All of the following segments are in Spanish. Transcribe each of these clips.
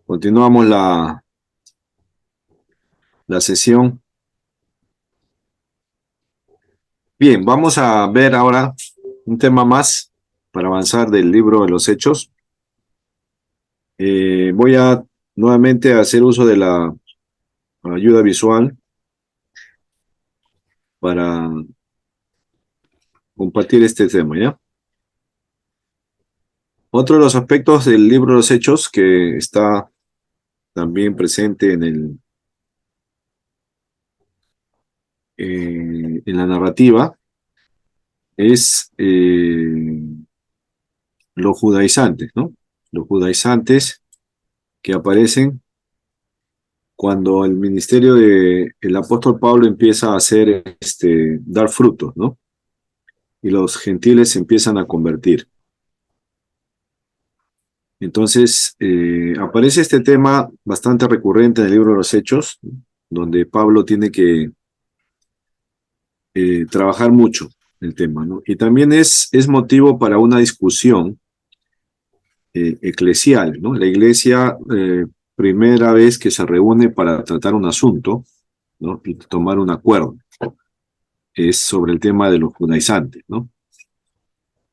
Continuamos la sesión. Bien, vamos a ver ahora un tema más para avanzar del libro de los Hechos. Voy a nuevamente hacer uso de la ayuda visual para compartir este tema, ¿ya? Otro de los aspectos del libro de los Hechos que está también presente en la narrativa es los judaizantes, ¿no? Los judaizantes que aparecen cuando el ministerio del apóstol Pablo empieza a hacer, dar frutos, ¿no? Y los gentiles se empiezan a convertir. Entonces, aparece este tema bastante recurrente en el libro de los Hechos, donde Pablo tiene que trabajar mucho el tema, ¿no? Y también es motivo para una discusión eclesial, ¿no? La iglesia, primera vez que se reúne para tratar un asunto, ¿no? Y tomar un acuerdo, es sobre el tema de los judaizantes, ¿no?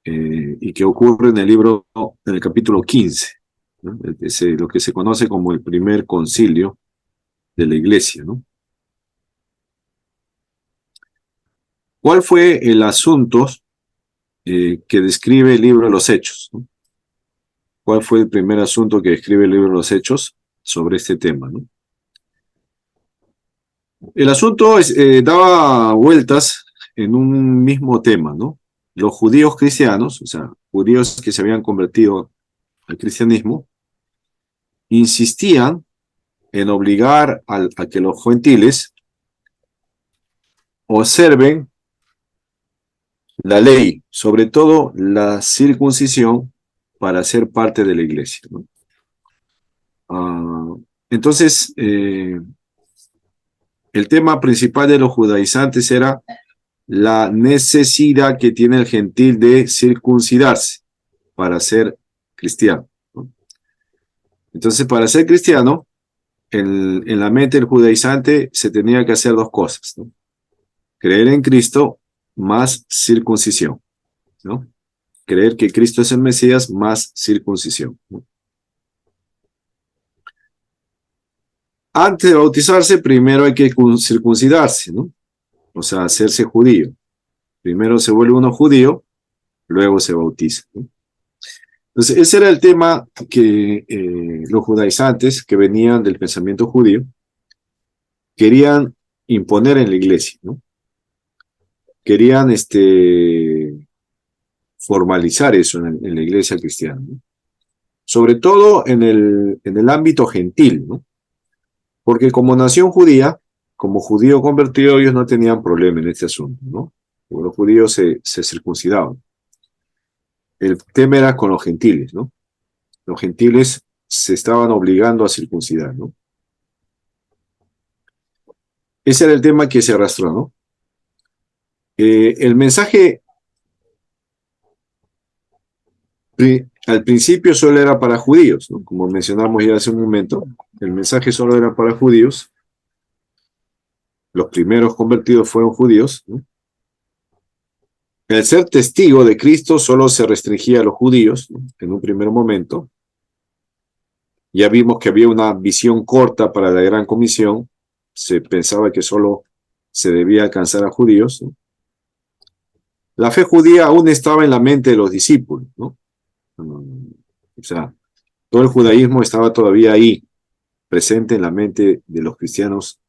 Y que ocurre en el libro, en el capítulo 15, ¿no? Lo que se conoce como el primer concilio de la iglesia, ¿no? ¿Cuál fue el asunto que describe el libro de los Hechos, ¿no? ¿Cuál fue el primer asunto que describe el libro de los Hechos sobre este tema, ¿no? El asunto daba vueltas en un mismo tema, ¿no? Los judíos cristianos, o sea, judíos que se habían convertido al cristianismo, insistían en obligar a que los gentiles observen la ley, sobre todo la circuncisión, para ser parte de la iglesia, ¿no? Ah, entonces, el tema principal de los judaizantes era la necesidad que tiene el gentil de circuncidarse para ser cristiano, ¿no? Entonces, para ser cristiano, en la mente del judaizante se tenía que hacer dos cosas, ¿no? Creer en Cristo más circuncisión, ¿no? Creer que Cristo es el Mesías más circuncisión, ¿no? Antes de bautizarse, primero hay que circuncidarse, ¿no? O sea, hacerse judío. Primero se vuelve uno judío, luego se bautiza, ¿no? Entonces, ese era el tema que los judaizantes, que venían del pensamiento judío, querían imponer en la iglesia, ¿no? Querían formalizar eso en la iglesia cristiana, ¿no? Sobre todo en el ámbito gentil, ¿no? Porque como nación judía, como judío convertido, ellos no tenían problema en este asunto, ¿no? Porque los judíos se circuncidaban. El tema era con los gentiles, ¿no? Los gentiles se estaban obligando a circuncidar, ¿no? Ese era el tema que se arrastró, ¿no? El mensaje al principio solo era para judíos, ¿no? Como mencionamos ya hace un momento, el mensaje solo era para judíos. Los primeros convertidos fueron judíos, ¿no? El ser testigo de Cristo solo se restringía a los judíos, ¿no? En un primer momento. Ya vimos que había una visión corta para la gran comisión. Se pensaba que solo se debía alcanzar a judíos, ¿no? La fe judía aún estaba en la mente de los discípulos, ¿no? O sea, todo el judaísmo estaba todavía ahí, presente en la mente de los cristianos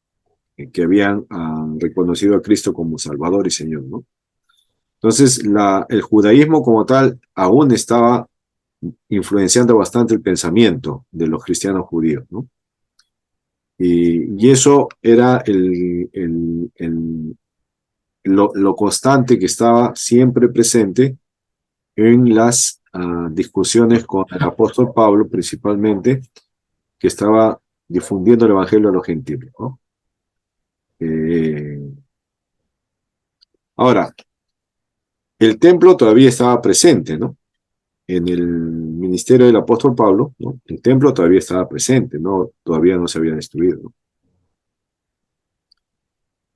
que habían reconocido a Cristo como Salvador y Señor, ¿no? Entonces, el judaísmo como tal aún estaba influenciando bastante el pensamiento de los cristianos judíos, ¿no? Y eso era lo constante que estaba siempre presente en las discusiones con el apóstol Pablo, principalmente, que estaba difundiendo el evangelio a los gentiles, ¿no? Eh, Ahora, el templo todavía estaba presente, ¿no? En el ministerio del apóstol Pablo, ¿no? El templo todavía estaba presente, ¿no? Todavía no se había destruido, ¿no?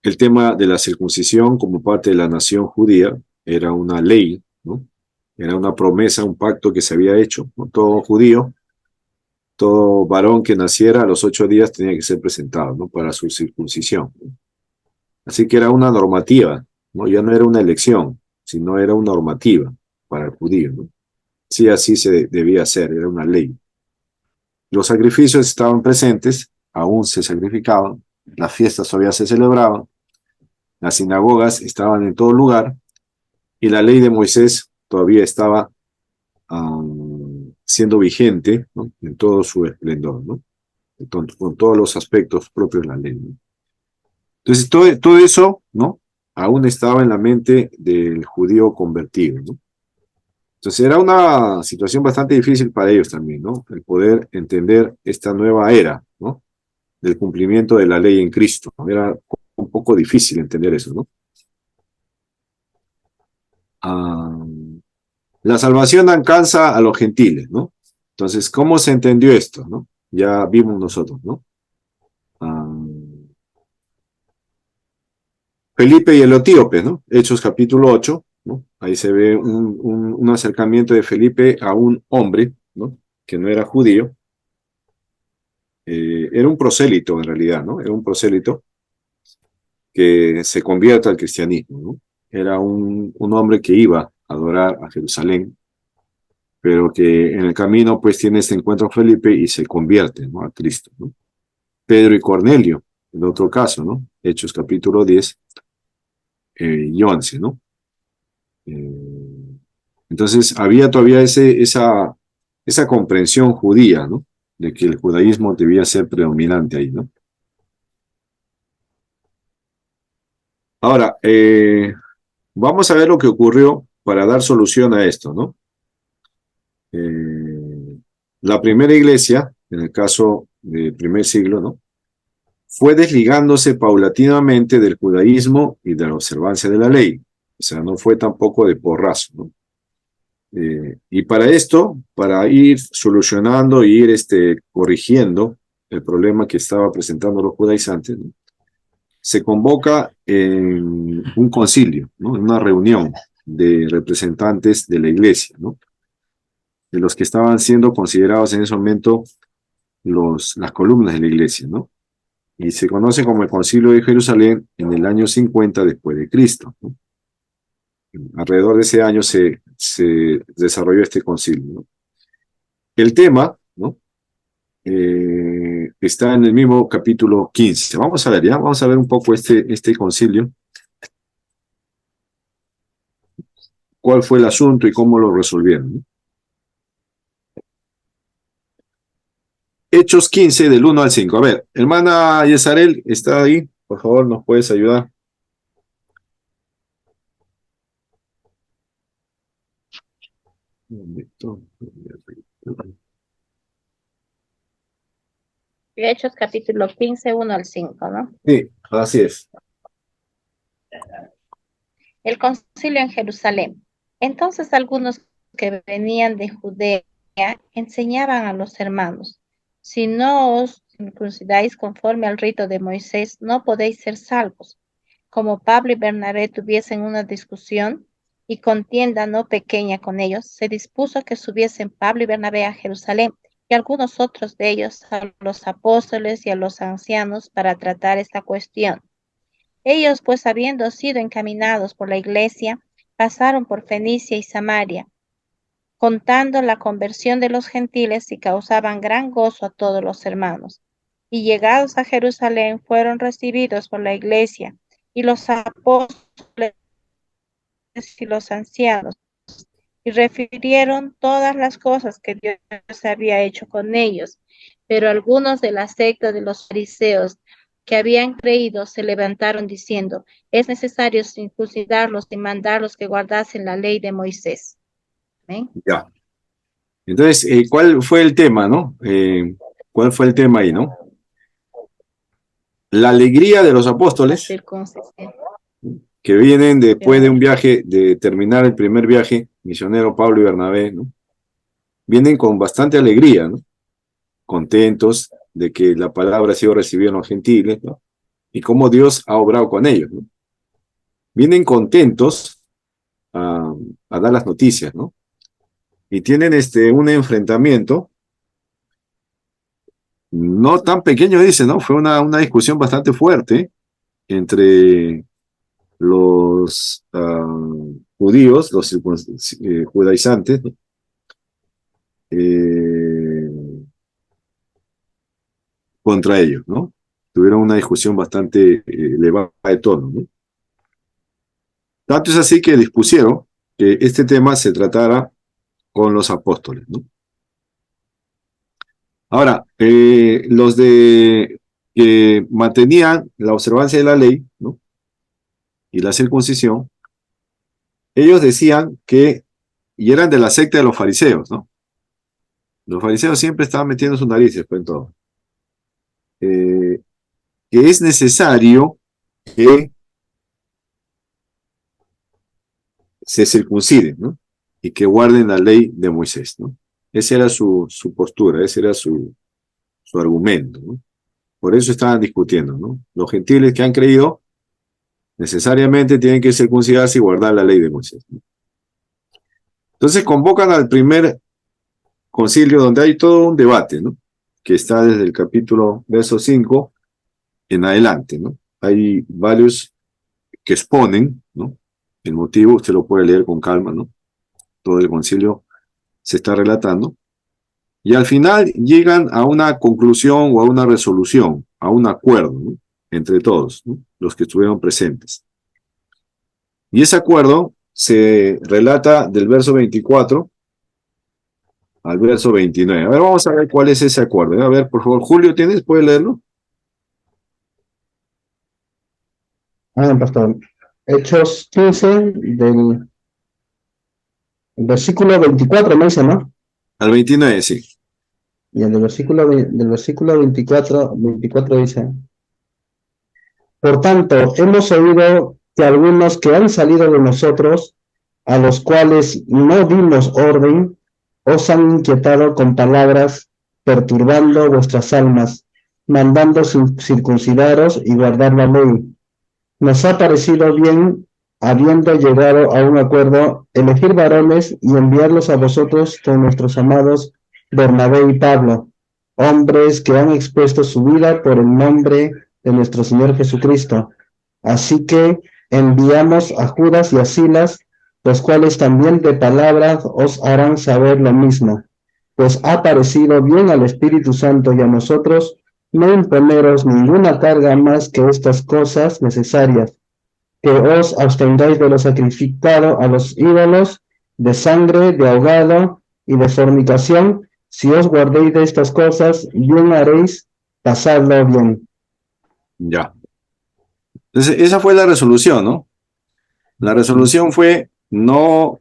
El tema de la circuncisión como parte de la nación judía era una ley, ¿no? Era una promesa, un pacto que se había hecho, ¿no? Todo judío, todo varón que naciera a los 8 días tenía que ser presentado, ¿no? Para su circuncisión, ¿no? Así que era una normativa, ¿no? Ya no era una elección, sino era una normativa para el judío, ¿no? Sí, así se debía hacer, era una ley. Los sacrificios estaban presentes, aún se sacrificaban, las fiestas todavía se celebraban, las sinagogas estaban en todo lugar, y la ley de Moisés todavía estaba siendo vigente, ¿no? En todo su esplendor, ¿no? Con todos los aspectos propios de la ley, ¿no? Entonces, todo eso, ¿no? Aún estaba en la mente del judío convertido, ¿no? Entonces, era una situación bastante difícil para ellos también, ¿no? El poder entender esta nueva era, ¿no? Del cumplimiento de la ley en Cristo. Era un poco difícil entender eso, ¿no? Ah, la salvación alcanza a los gentiles, ¿no? Entonces, ¿cómo se entendió esto, no? Ya vimos nosotros, ¿no? Ah, Felipe y el etíope, ¿no? Hechos capítulo 8, ¿no? Ahí se ve un acercamiento de Felipe a un hombre, ¿no? Que no era judío. Era un prosélito en realidad, ¿no? Era un prosélito que se convierte al cristianismo, ¿no? Era un hombre que iba a adorar a Jerusalén, pero que en el camino pues tiene este encuentro con Felipe y se convierte, ¿no? A Cristo, ¿no? Pedro y Cornelio, en otro caso, ¿no? Hechos capítulo 10 y 11, ¿no? Entonces había todavía esa comprensión judía, ¿no? De que el judaísmo debía ser predominante ahí, ¿no? Ahora, vamos a ver lo que ocurrió para dar solución a esto, ¿no? La primera iglesia, en el caso del primer siglo, ¿no? Fue desligándose paulatinamente del judaísmo y de la observancia de la ley. O sea, no fue tampoco de porrazo, ¿no? Y para esto, para ir solucionando e ir corrigiendo el problema que estaba presentando los judaizantes, ¿no? Se convoca en un concilio, ¿no? En una reunión de representantes de la iglesia, ¿no? De los que estaban siendo considerados en ese momento las columnas de la iglesia, ¿no? Y se conoce como el Concilio de Jerusalén en el año 50 después de Cristo, ¿no? Alrededor de ese año se desarrolló este concilio, ¿no? El tema, ¿no? Está en el mismo capítulo 15. Vamos a ver, ya, vamos a ver un poco este concilio, cuál fue el asunto y cómo lo resolvieron, ¿no? Hechos 15 del 1 al 5. A ver, hermana Yesarel, ¿está ahí? Por favor, ¿nos puedes ayudar? Hechos capítulo 15, 1 al 5, ¿no? Sí, así es. El concilio en Jerusalén. Entonces algunos que venían de Judea enseñaban a los hermanos: si no os circuncidáis conforme al rito de Moisés, no podéis ser salvos. Como Pablo y Bernabé tuviesen una discusión y contienda no pequeña con ellos, se dispuso que subiesen Pablo y Bernabé a Jerusalén y algunos otros de ellos a los apóstoles y a los ancianos para tratar esta cuestión. Ellos, pues, habiendo sido encaminados por la iglesia, pasaron por Fenicia y Samaria, contando la conversión de los gentiles, y causaban gran gozo a todos los hermanos. Y llegados a Jerusalén, fueron recibidos por la iglesia y los apóstoles y los ancianos, y refirieron todas las cosas que Dios había hecho con ellos. Pero algunos de la secta de los fariseos que habían creído se levantaron diciendo: es necesario circuncidarlos y mandarlos que guardasen la ley de Moisés. ¿Amén? Ya. Entonces, ¿cuál fue el tema, no? ¿Cuál fue el tema ahí, no? La alegría de los apóstoles que vienen después de un viaje, de terminar el primer viaje misionero Pablo y Bernabé, ¿no? vienen con bastante alegría, ¿no? Contentos de que la palabra ha sido recibida en los gentiles, ¿no? Y cómo Dios ha obrado con ellos, ¿no? Vienen contentos a, a dar las noticias, ¿no? Y tienen un enfrentamiento, no tan pequeño, dice, ¿no? Fue una discusión bastante fuerte entre los judíos, los judaizantes, ¿no? eh, contra ellos, ¿no? Tuvieron una discusión bastante elevada de tono, ¿no? Tanto es así que dispusieron que este tema se tratara con los apóstoles, ¿no? Ahora, los de que mantenían la observancia de la ley, ¿no? Y la circuncisión, ellos decían que, y eran de la secta de los fariseos, ¿no? Los fariseos siempre estaban metiendo sus narices, pues, en todo. Que es necesario que se circunciden, ¿no? Y que guarden la ley de Moisés, ¿no? Esa era su postura, ese era su argumento, ¿no? Por eso estaban discutiendo, ¿no? Los gentiles que han creído necesariamente tienen que circuncidarse y guardar la ley de Moisés, ¿no? Entonces convocan al primer concilio donde hay todo un debate, ¿no? Que está desde el capítulo verso 5 en adelante, ¿no? Hay varios que exponen, ¿no? El motivo, usted lo puede leer con calma, ¿no? Todo el concilio se está relatando. Y al final llegan a una conclusión o a una resolución, a un acuerdo, ¿no? Entre todos, ¿no? Los que estuvieron presentes. Y ese acuerdo se relata del verso 24 al verso 29. A ver, vamos a ver cuál es ese acuerdo. A ver, por favor, Julio, ¿tienes? ¿Puedes leerlo? Pastor. Hechos 15 del versículo 24 me dice, ¿no? Al 29, sí. Y el del versículo 24 dice: Por tanto, hemos oído que algunos que han salido de nosotros, a los cuales no dimos orden, os han inquietado con palabras, perturbando vuestras almas, mandando circuncidaros y guardar la ley. Nos ha parecido bien, habiendo llegado a un acuerdo, elegir varones y enviarlos a vosotros con nuestros amados Bernabé y Pablo, hombres que han expuesto su vida por el nombre de nuestro Señor Jesucristo. Así que enviamos a Judas y a Silas, los cuales también de palabra os harán saber lo mismo, pues ha parecido bien al Espíritu Santo y a nosotros no imponeros ninguna carga más que estas cosas necesarias, que os abstengáis de lo sacrificado a los ídolos, de sangre, de ahogado y de fornicación. Si os guardéis de estas cosas, bien haréis, pasadlo bien. Ya. Entonces, esa fue la resolución, ¿no? La resolución fue: no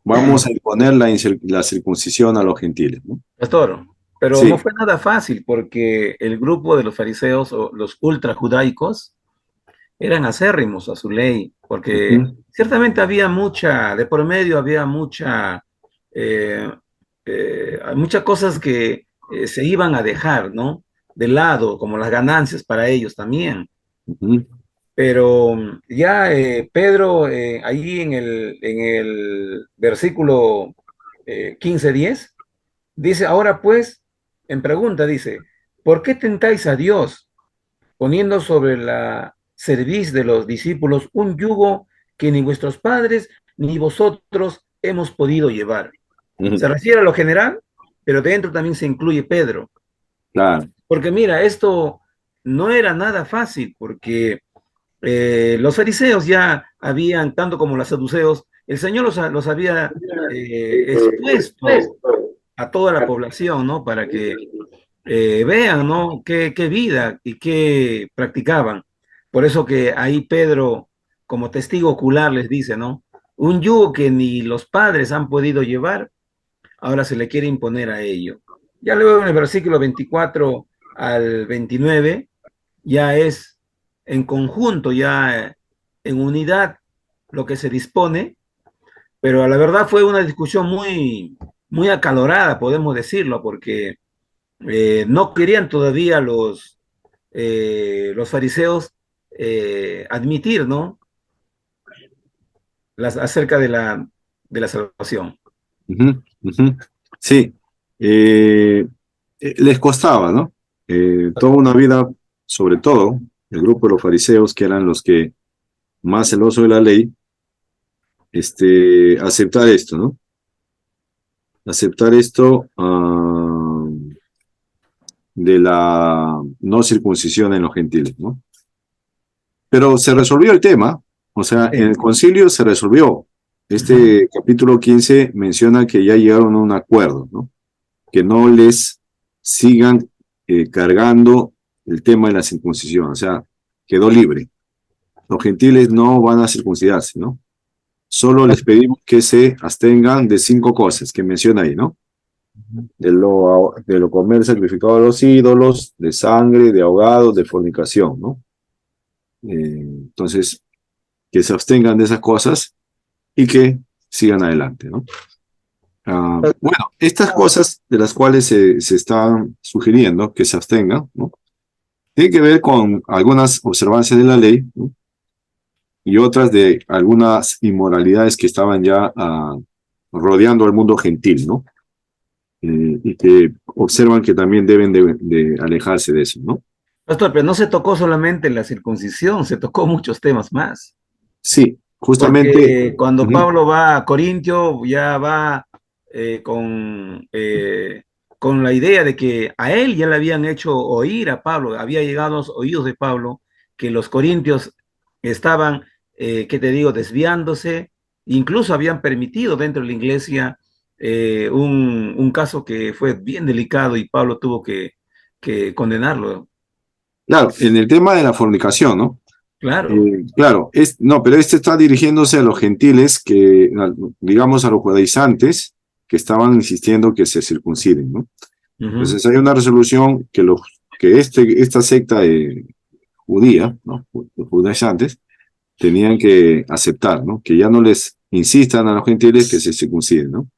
vamos a imponer la circuncisión a los gentiles, ¿no? Pastor, pero no Sí. fue nada fácil porque el grupo de los fariseos o los ultrajudaicos eran acérrimos a su ley, porque ciertamente había mucha, de por medio había eh, muchas cosas que se iban a dejar, ¿no? De lado, como las ganancias para ellos también. Pero ya Pedro, ahí en el versículo 15:10, dice, ahora pues, en pregunta, dice, ¿por qué tentáis a Dios poniendo sobre la cerviz de los discípulos un yugo que ni vuestros padres ni vosotros hemos podido llevar? Se refiere a lo general, pero dentro también se incluye Pedro. Claro. Porque mira, esto no era nada fácil, porque los fariseos ya habían, tanto como los saduceos, el Señor los había expuesto a toda la población, ¿no? Para que vean, ¿no? Qué vida y qué practicaban. Por eso que ahí Pedro, como testigo ocular, les dice, ¿no? Un yugo que ni los padres han podido llevar, ahora se le quiere imponer a ello. Ya luego en el versículo 24 al 29, ya es en conjunto, ya en unidad lo que se dispone, pero a la verdad fue una discusión muy, muy acalorada, podemos decirlo, porque no querían todavía los fariseos admitir, ¿no? Acerca de la salvación. Ujú, ujú. Sí, les costaba, ¿no? Toda una vida, sobre todo, el grupo de los fariseos, que eran los que más celosos de la ley, aceptar esto, ¿no? Aceptar esto de la no circuncisión en los gentiles, ¿no? Pero se resolvió el tema, o sea, en el concilio se resolvió. Este capítulo 15 menciona que ya llegaron a un acuerdo, ¿no? Que no les sigan cargando el tema de la circuncisión, o sea, quedó libre. Los gentiles no van a circuncidarse, ¿no? Solo les pedimos que se abstengan de 5 cosas que menciona ahí, ¿no? De lo comer sacrificado a los ídolos, de sangre, de ahogados, de fornicación, ¿no? Entonces, que se abstengan de esas cosas y que sigan adelante, ¿no? Bueno, estas cosas de las cuales se están sugiriendo que se abstengan, ¿no? Tiene que ver con algunas observancias de la ley, ¿no? Y otras de algunas inmoralidades que estaban ya rodeando al mundo gentil, ¿no? Y que observan que también deben de alejarse de eso, ¿no? Pastor, pero no se tocó solamente la circuncisión, se tocó muchos temas más. Sí, justamente. Porque cuando Pablo va a Corintio, ya va eh, con, eh, con la idea de que a él ya le habían hecho oír a Pablo, había llegado a los oídos de Pablo que los corintios estaban, ¿qué te digo?, desviándose, incluso habían permitido dentro de la iglesia un caso que fue bien delicado y Pablo tuvo que condenarlo. Claro, en el tema de la fornicación, ¿no? Claro. Claro, no, pero está dirigiéndose a los gentiles que, digamos, a los judaizantes que estaban insistiendo que se circunciden, ¿no? Entonces hay una resolución que esta secta judía, ¿no? Los judaizantes, tenían que aceptar, ¿no? Que ya no les insistan a los gentiles que se circunciden, ¿no?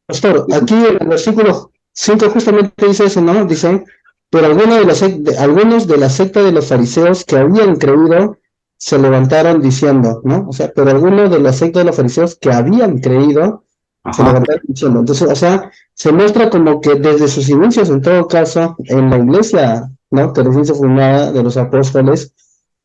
Pastor, aquí en el versículo 5 justamente dice eso, ¿no? Dicen, pero algunos de la secta de los fariseos que habían creído se levantaron diciendo, ¿no? O sea, pero algunos de la secta de los fariseos que habían creído se Ajá. levantaron diciendo. Entonces, o sea, se muestra como que desde sus inicios, en todo caso, en la iglesia, ¿no? Que recién se fundada de los apóstoles,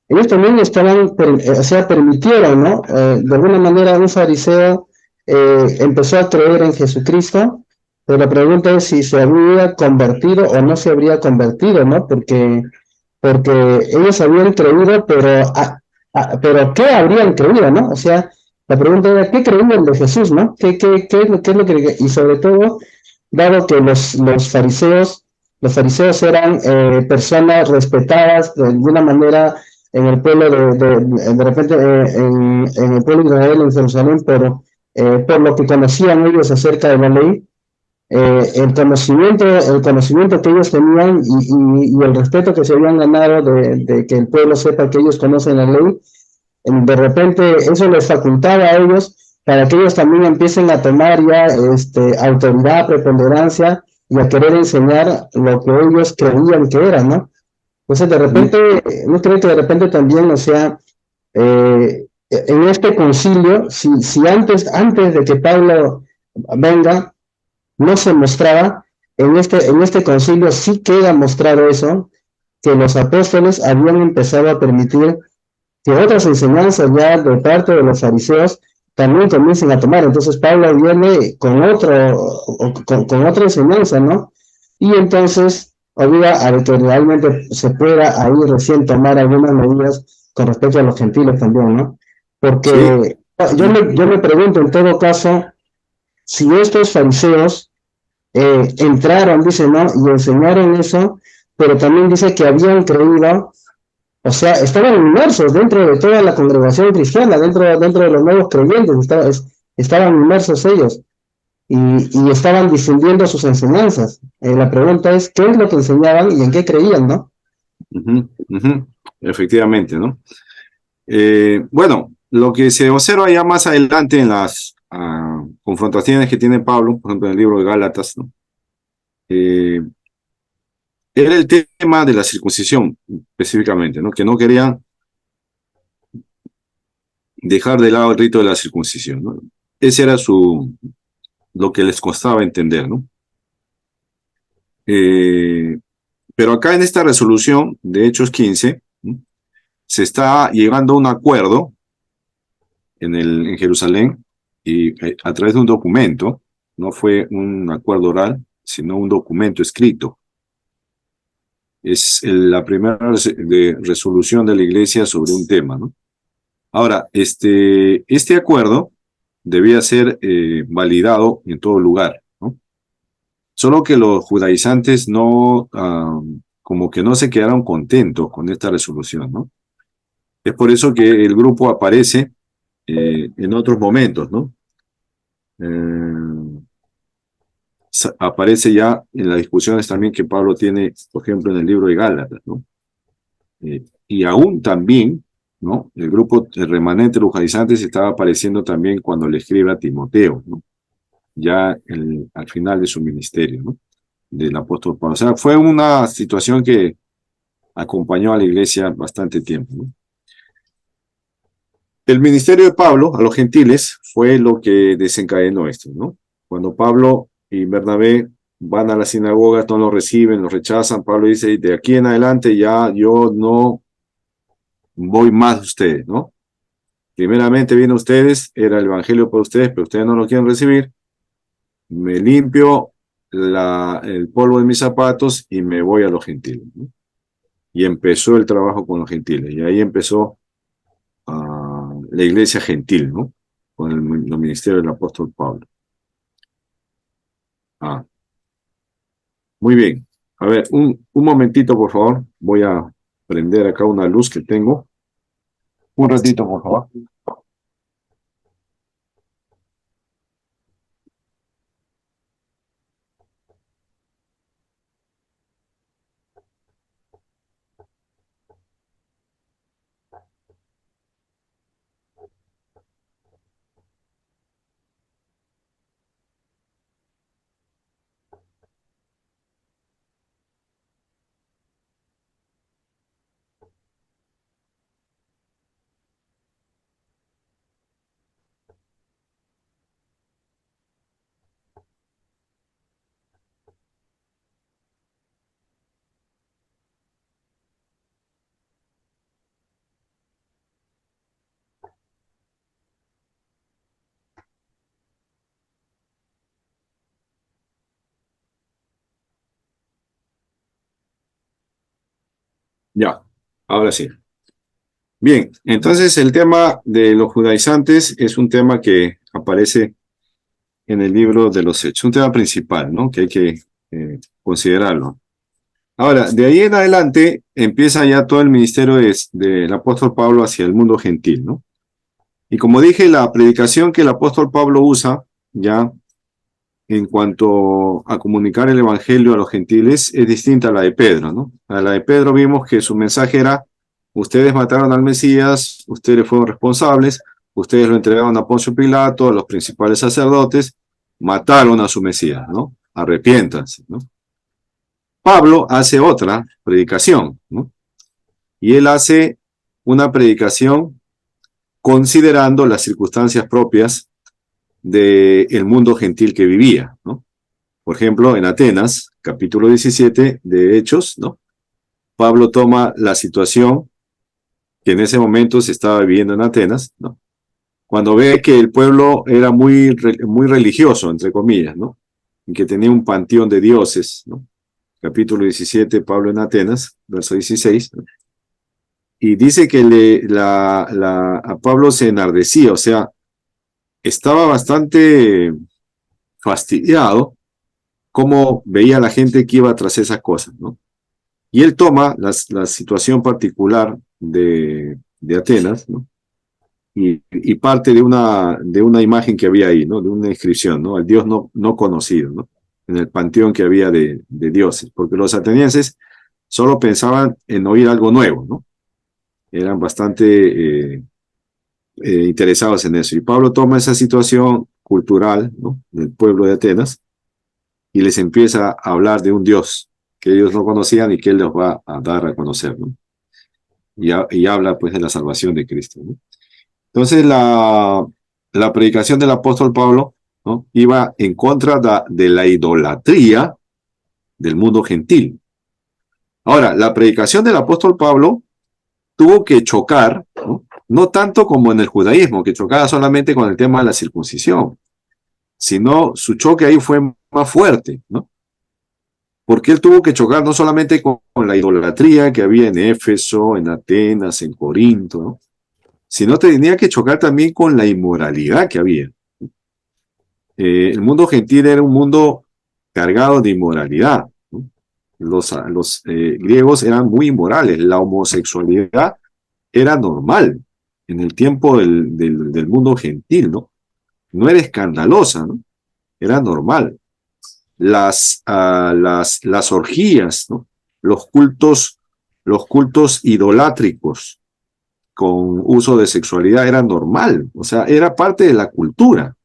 ellos también estaban, o sea, permitieron, ¿no? De alguna manera un fariseo empezó a creer en Jesucristo, pero la pregunta es si se habría convertido o no se habría convertido, ¿no? Porque ellos habían creído, pero ¿qué habrían creído, no? O sea, la pregunta era, ¿qué creían de Jesús, no? ¿Qué es lo que... Y sobre todo, dado que los fariseos eran personas respetadas de alguna manera en el pueblo de repente en el pueblo de Israel, en Jerusalén, pero por lo que conocían ellos acerca de la ley, el conocimiento que ellos tenían y el respeto que se habían ganado de que el pueblo sepa que ellos conocen la ley, de repente eso les facultaba a ellos para que ellos también empiecen a tomar ya autoridad, preponderancia y a querer enseñar lo que ellos creían que era, ¿no? Entonces de repente, no creo que de repente también, o sea, en este concilio, si antes de que Pablo venga, no se mostraba, en este concilio sí queda mostrado eso, que los apóstoles habían empezado a permitir que otras enseñanzas ya de parte de los fariseos también comiencen a tomar. Entonces Pablo viene con otra enseñanza, ¿no? Y entonces obliga a que realmente se pueda ahí recién tomar algunas medidas con respecto a los gentiles también, ¿no? Porque yo me pregunto en todo caso, si estos fariseos entraron, dice, ¿no? Y enseñaron eso, pero también dice que habían creído, o sea, estaban inmersos dentro de toda la congregación cristiana, dentro de los nuevos creyentes, estaban inmersos ellos y estaban difundiendo sus enseñanzas. La pregunta es, ¿qué es lo que enseñaban y en qué creían, no? Efectivamente, ¿no? Bueno, lo que se observa ya más adelante en las confrontaciones que tiene Pablo, por ejemplo, en el libro de Gálatas, ¿no? Era el tema de la circuncisión, específicamente, ¿no? Que no querían dejar de lado el rito de la circuncisión, ¿no? Ese era lo que les costaba entender, ¿no? Pero acá en esta resolución de Hechos 15, ¿no? Se está llegando a un acuerdo en Jerusalén y a través de un documento, no fue un acuerdo oral, sino un documento escrito. Es la primera resolución de la iglesia sobre un tema, ¿no? Ahora, este acuerdo debía ser validado en todo lugar, ¿no? Solo que los judaizantes no, como que no se quedaron contentos con esta resolución, ¿no? Es por eso que el grupo aparece en otros momentos, ¿no? Aparece ya en las discusiones también que Pablo tiene, por ejemplo, en el libro de Gálatas, ¿no? Y aún también, ¿no? El grupo el remanente de los judaizantes estaba apareciendo también cuando le escribe a Timoteo, ¿no? Ya al final de su ministerio, ¿no? Del apóstol Pablo. O sea, fue una situación que acompañó a la iglesia bastante tiempo, ¿no? El ministerio de Pablo a los gentiles fue lo que desencadenó esto, ¿no? Cuando Pablo y Bernabé van a la sinagoga, no lo reciben, lo rechazan, Pablo dice, de aquí en adelante ya yo no voy más de ustedes, ¿no? Primeramente vienen ustedes, era el evangelio para ustedes, pero ustedes no lo quieren recibir, me limpio el polvo de mis zapatos y me voy a los gentiles, ¿no? Y empezó el trabajo con los gentiles, y ahí empezó la iglesia gentil, ¿no? Con el ministerio del apóstol Pablo. Muy bien. A ver, un momentito, por favor. Voy a prender acá una luz que tengo. Un ratito, por favor. Ya, ahora sí. Bien, entonces el tema de los judaizantes es un tema que aparece en el libro de los Hechos, un tema principal, ¿no? Que hay que considerarlo. Ahora, de ahí en adelante empieza ya todo el ministerio del apóstol Pablo hacia el mundo gentil, ¿no? Y como dije, la predicación que el apóstol Pablo usa ya en cuanto a comunicar el evangelio a los gentiles es distinta a la de Pedro, ¿no? A la de Pedro vimos que su mensaje era: ustedes mataron al Mesías, ustedes fueron responsables, ustedes lo entregaron a Poncio Pilato, a los principales sacerdotes, mataron a su Mesías, ¿no? Arrepiéntanse, ¿no? Pablo hace otra predicación, ¿no? Y él hace una predicación considerando las circunstancias propias del mundo gentil que vivía, ¿no? Por ejemplo, en Atenas, capítulo 17 de Hechos, ¿no? Pablo toma la situación que en ese momento se estaba viviendo en Atenas, ¿no? Cuando ve que el pueblo era muy religioso, entre comillas, ¿no? Y que tenía un panteón de dioses, ¿no? Capítulo 17, Pablo en Atenas, verso 16, ¿no? Y dice que a Pablo se enardecía, o sea, estaba bastante fastidiado cómo veía la gente que iba tras esas cosas, ¿no? Y él toma la situación particular de Atenas, ¿no? Y parte de una imagen que había ahí, ¿no? De una inscripción, ¿no? Al Dios no conocido, ¿no? En el panteón que había de dioses, porque los atenienses solo pensaban en oír algo nuevo, ¿no? Eran bastante interesados en eso. Y Pablo toma esa situación cultural, ¿no?, del pueblo de Atenas, y les empieza a hablar de un Dios que ellos no conocían y que Él los va a dar a conocer, ¿no? Y habla pues de la salvación de Cristo, ¿no? Entonces la predicación del apóstol Pablo, ¿no?, iba en contra de la idolatría del mundo gentil. Ahora, la predicación del apóstol Pablo tuvo que chocar, ¿no?, no tanto como en el judaísmo, que chocaba solamente con el tema de la circuncisión, sino su choque ahí fue más fuerte, ¿no? Porque él tuvo que chocar no solamente con la idolatría que había en Éfeso, en Atenas, en Corinto, ¿no?, sino tenía que chocar también con la inmoralidad que había. El mundo gentil era un mundo cargado de inmoralidad, ¿no? Los griegos eran muy inmorales, la homosexualidad era normal en el tiempo del mundo gentil, ¿no? No era escandalosa, ¿no? Era normal. Las orgías, ¿no?, los cultos idolátricos con uso de sexualidad era normal, o sea, era parte de la cultura.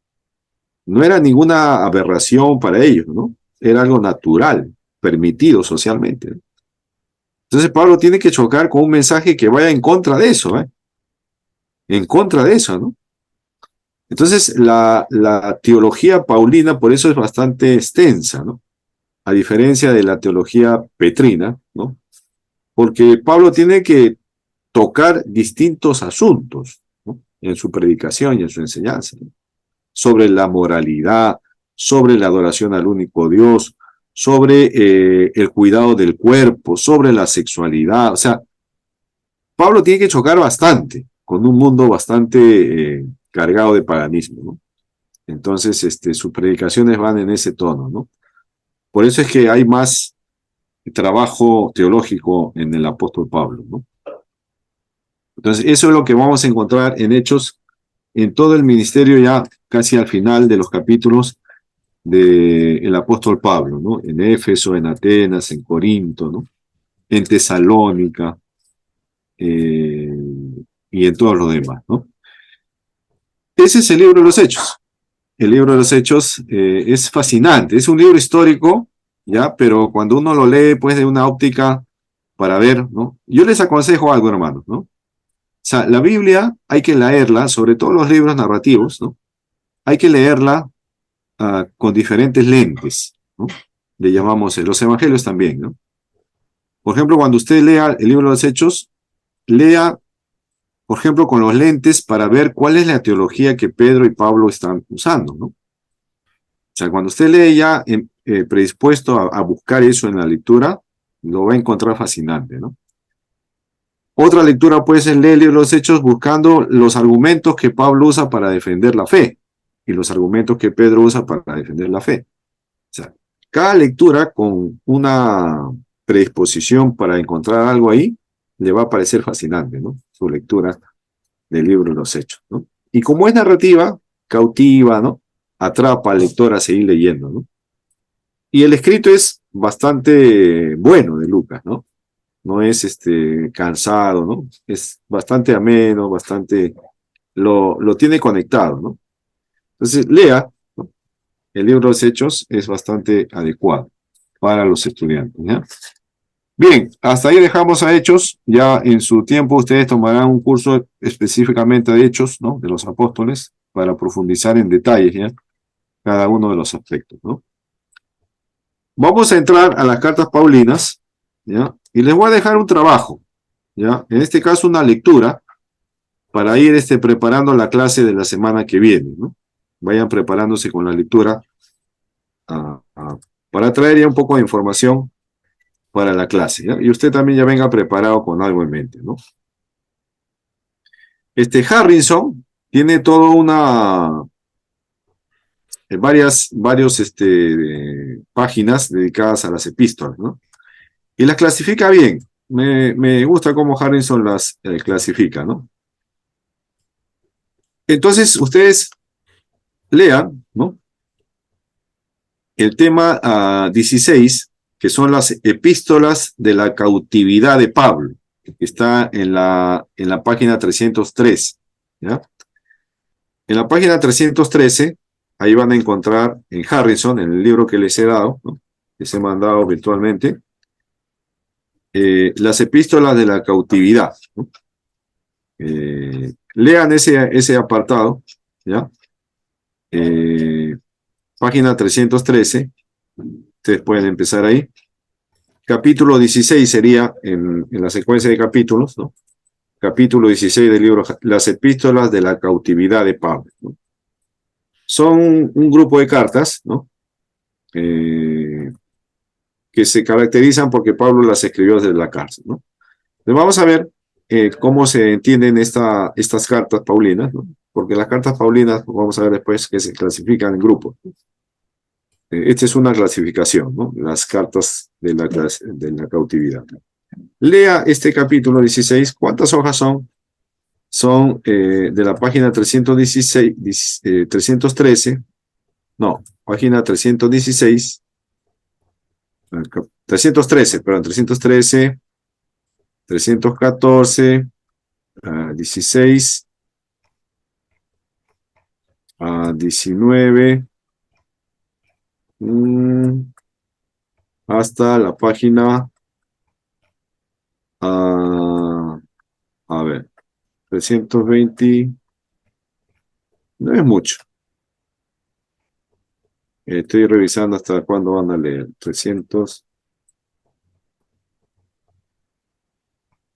No era ninguna aberración para ellos, ¿no? Era algo natural, permitido socialmente, ¿no? Entonces Pablo tiene que chocar con un mensaje que vaya en contra de eso, ¿eh? En contra de eso, ¿no? Entonces la teología paulina por eso es bastante extensa, ¿no? A diferencia de la teología petrina, ¿no? Porque Pablo tiene que tocar distintos asuntos, ¿no?, en su predicación y en su enseñanza, ¿no?, sobre la moralidad, sobre la adoración al único Dios, sobre el cuidado del cuerpo, sobre la sexualidad. O sea, Pablo tiene que chocar bastante con un mundo bastante cargado de paganismo, ¿no? Entonces, sus predicaciones van en ese tono, ¿no? Por eso es que hay más trabajo teológico en el apóstol Pablo, ¿no? Entonces, eso es lo que vamos a encontrar en Hechos, en todo el ministerio, ya casi al final de los capítulos del apóstol Pablo, ¿no? En Éfeso, en Atenas, en Corinto, ¿no?, en Tesalónica, y en todos los demás, ¿no? Ese es el libro de los Hechos. El libro de los Hechos es fascinante, es un libro histórico, ¿ya? Pero cuando uno lo lee, pues, de una óptica para ver, ¿no? Yo les aconsejo algo, hermanos, ¿no? O sea, la Biblia hay que leerla, sobre todo los libros narrativos, ¿no? Hay que leerla con diferentes lentes, ¿no? Le llamamos los evangelios también, ¿no? Por ejemplo, cuando usted lea el libro de los Hechos, lea, por ejemplo, con los lentes para ver cuál es la teología que Pedro y Pablo están usando, ¿no? O sea, cuando usted lee ya predispuesto a buscar eso en la lectura, lo va a encontrar fascinante, ¿no? Otra lectura puede ser leer el libro de los Hechos buscando los argumentos que Pablo usa para defender la fe y los argumentos que Pedro usa para defender la fe. O sea, cada lectura con una predisposición para encontrar algo ahí le va a parecer fascinante, ¿no? Su lectura del libro de los Hechos, ¿no? Y como es narrativa, cautiva, ¿no? Atrapa al lector a seguir leyendo, ¿no? Y el escrito es bastante bueno de Lucas, ¿no? No es cansado, ¿no? Es bastante ameno, bastante, lo tiene conectado, ¿no? Entonces, lea, ¿no? El libro de los Hechos es bastante adecuado para los estudiantes, ¿ya? Bien, hasta ahí dejamos a Hechos. Ya en su tiempo ustedes tomarán un curso específicamente de Hechos, ¿no?, de los apóstoles, para profundizar en detalles, ¿ya?, cada uno de los aspectos, ¿no? Vamos a entrar a las cartas paulinas, ¿ya? Y les voy a dejar un trabajo, ¿ya? En este caso una lectura para ir preparando la clase de la semana que viene, ¿no? Vayan preparándose con la lectura para traer ya un poco de información para la clase, ¿ya? Y usted también ya venga preparado con algo en mente, ¿no? Harrison tiene toda varias páginas dedicadas a las epístolas, ¿no? Y las clasifica bien. Me gusta cómo Harrison las clasifica, ¿no? Entonces, ustedes lean, ¿no?, el tema 16, que son las epístolas de la cautividad de Pablo, que está en la página 303, ¿ya? En la página 313 ahí van a encontrar en Harrison, en el libro que les he dado, ¿no? Les he mandado virtualmente, las epístolas de la cautividad, ¿no? Lean ese apartado, ¿ya? Página 313, ustedes pueden empezar ahí. Capítulo 16 sería en la secuencia de capítulos, ¿no? Capítulo 16 del libro, las epístolas de la cautividad de Pablo, ¿no? Son un grupo de cartas, ¿no? Que se caracterizan porque Pablo las escribió desde la cárcel, ¿no? Entonces vamos a ver cómo se entienden estas cartas paulinas, ¿no? Porque las cartas paulinas, vamos a ver después, que se clasifican en grupos. Esta es una clasificación, ¿no? Las cartas de la cautividad. Lea este capítulo 16. ¿Cuántas hojas son? Son de la página 316, 313, no, página 316, 313, perdón, 313, 314, 16, 19, hasta la página, a ver, 320, no es mucho. Estoy revisando hasta cuándo van a leer. 300.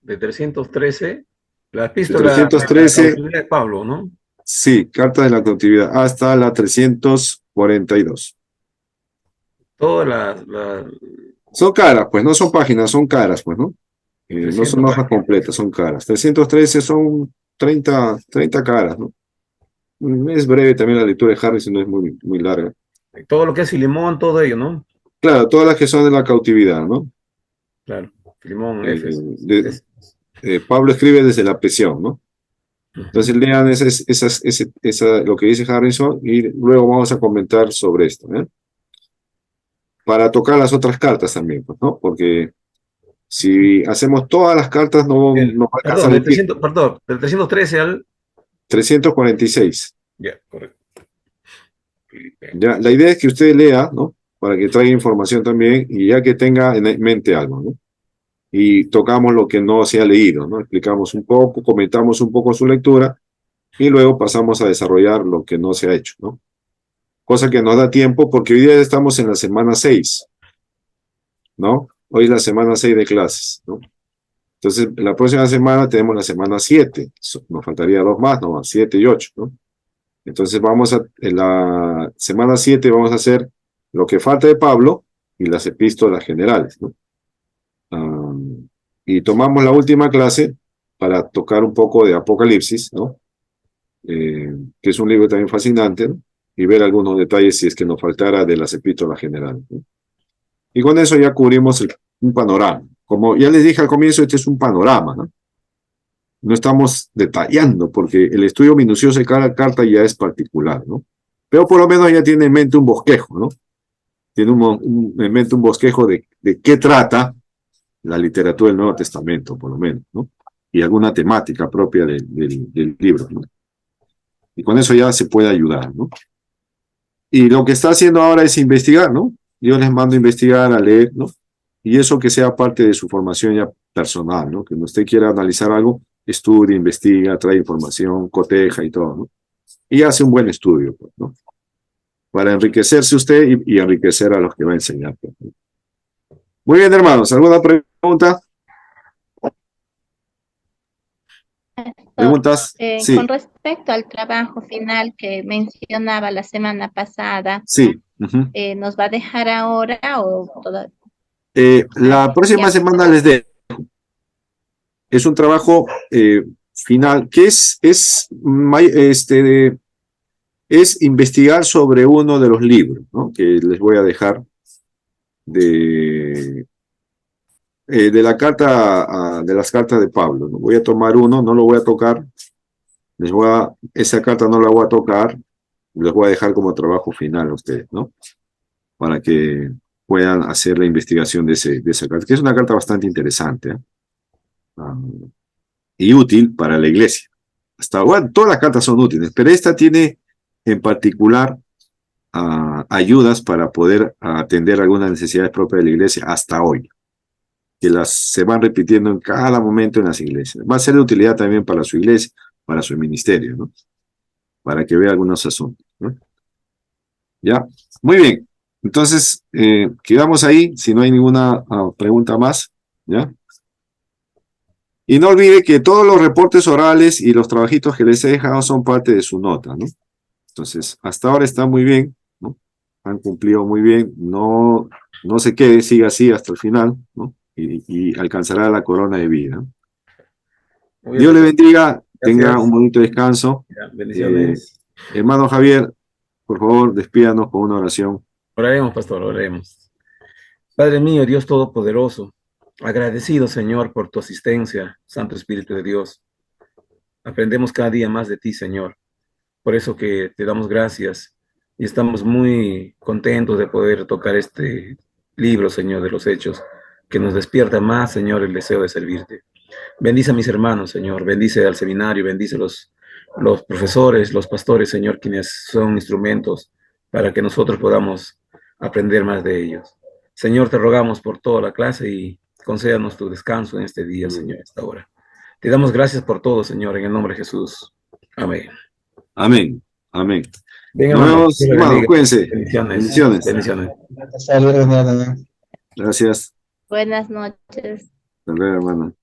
De 313, la epístola 313, de Pablo, ¿no? sí, carta de la cautividad, hasta la 342. Todas las Son caras, pues, no son páginas, son caras, pues, ¿no? No son hojas completas, son caras. 313 son 30 caras, ¿no? Es breve también la lectura de Harrison, no es muy larga. todo lo que es Filemón, todo ello, ¿no? Claro, todas las que son de la cautividad, ¿no? Claro, Filemón, Éfeso. Pablo escribe desde la prisión, ¿no? Entonces lean lo que dice Harrison y luego vamos a comentar sobre esto, ¿eh? Para tocar las otras cartas también, pues, ¿no? Porque si hacemos todas las cartas no va a alcanzar el tiempo. Perdón, del 313 al... 346. Ya, correcto. Ya, la idea es que usted lea, ¿no? Para que traiga información también y ya que tenga en mente algo, ¿no? Y tocamos lo que no se ha leído, ¿no? Explicamos un poco, comentamos un poco su lectura y luego pasamos a desarrollar lo que no se ha hecho, ¿no? Cosa que nos da tiempo porque hoy día estamos en la semana 6, ¿no? Hoy es la semana 6 de clases, ¿no? Entonces, la próxima semana tenemos la semana 7. Nos faltaría 2 más, ¿no? 7 y 8, ¿no? Entonces, en la semana 7 vamos a hacer lo que falta de Pablo y las epístolas generales, ¿no? Y tomamos la última clase para tocar un poco de Apocalipsis, ¿no? Que es un libro también fascinante, ¿no? Y ver algunos detalles si es que nos faltara de las epístolas generales, ¿no? Y con eso ya cubrimos un panorama. Como ya les dije al comienzo, este es un panorama, ¿no? No estamos detallando, porque el estudio minucioso de cada carta ya es particular, ¿no? Pero por lo menos ya tiene en mente un bosquejo, ¿no? Tiene en mente un bosquejo de qué trata la literatura del Nuevo Testamento, por lo menos, ¿no? Y alguna temática propia del libro, ¿no? Y con eso ya se puede ayudar, ¿no? Y lo que está haciendo ahora es investigar, ¿no? Yo les mando a investigar, a leer, ¿no? Y eso que sea parte de su formación ya personal, ¿no? Que usted quiera analizar algo, estudie, investiga, trae información, coteja y todo, ¿no? Y hace un buen estudio, pues, ¿no? Para enriquecerse usted y enriquecer a los que va a enseñar, pues, ¿no? Muy bien, hermanos. ¿Alguna pregunta? ¿Preguntas? Sí. Con respecto al trabajo final que mencionaba la semana pasada, Sí. ¿nos va a dejar ahora o todavía? La próxima semana les dejo. Es un trabajo final que es investigar sobre uno de los libros, ¿no? Que les voy a dejar de la carta, de las cartas de Pablo, ¿no? Voy a tomar uno, no lo voy a tocar, esa carta no la voy a tocar, les voy a dejar como trabajo final a ustedes, ¿no? Para que puedan hacer la investigación de esa carta, que es una carta bastante interesante, ¿eh? Y útil para la iglesia. Bueno, todas las cartas son útiles, pero esta tiene en particular ayudas para poder atender algunas necesidades propias de la iglesia hasta hoy, que se van repitiendo en cada momento en las iglesias. Va a ser de utilidad también para su iglesia, para su ministerio, ¿no? Para que vea algunos asuntos, ¿no? Ya, muy bien. Entonces, quedamos ahí, si no hay ninguna pregunta más, ¿ya? Y no olvide que todos los reportes orales y los trabajitos que les he dejado son parte de su nota, ¿no? Entonces, hasta ahora está muy bien, ¿no? Han cumplido muy bien, no se quede, siga así hasta el final, ¿no? Y alcanzará la corona de vida. Muy bien, Dios le pastor. bendiga, tenga Gracias. un bonito descanso. Ya, bendiciones. Hermano Javier, por favor, despídanos con una oración. Oraremos, pastor, oremos. Padre mío, Dios Todopoderoso, agradecido, Señor, por tu asistencia, Santo Espíritu de Dios. Aprendemos cada día más de ti, Señor. Por eso que te damos gracias y estamos muy contentos de poder tocar este libro, Señor, de los Hechos, que nos despierta más, Señor, el deseo de servirte. Bendice a mis hermanos, Señor, bendice al seminario, bendice los profesores, los pastores, Señor, quienes son instrumentos para que nosotros podamos aprender más de ellos. Señor, te rogamos por toda la clase y concédanos tu descanso en este día, Señor, en esta hora. Te damos gracias por todo, Señor, en el nombre de Jesús. Amén. Amén, amén. Bien, Nos hermano. vemos, Dios le hermano, bendiga. cuídense. Bendiciones. Bendiciones. Bendiciones. Saludos, hermano. Gracias. Buenas noches. Hasta luego, hermano.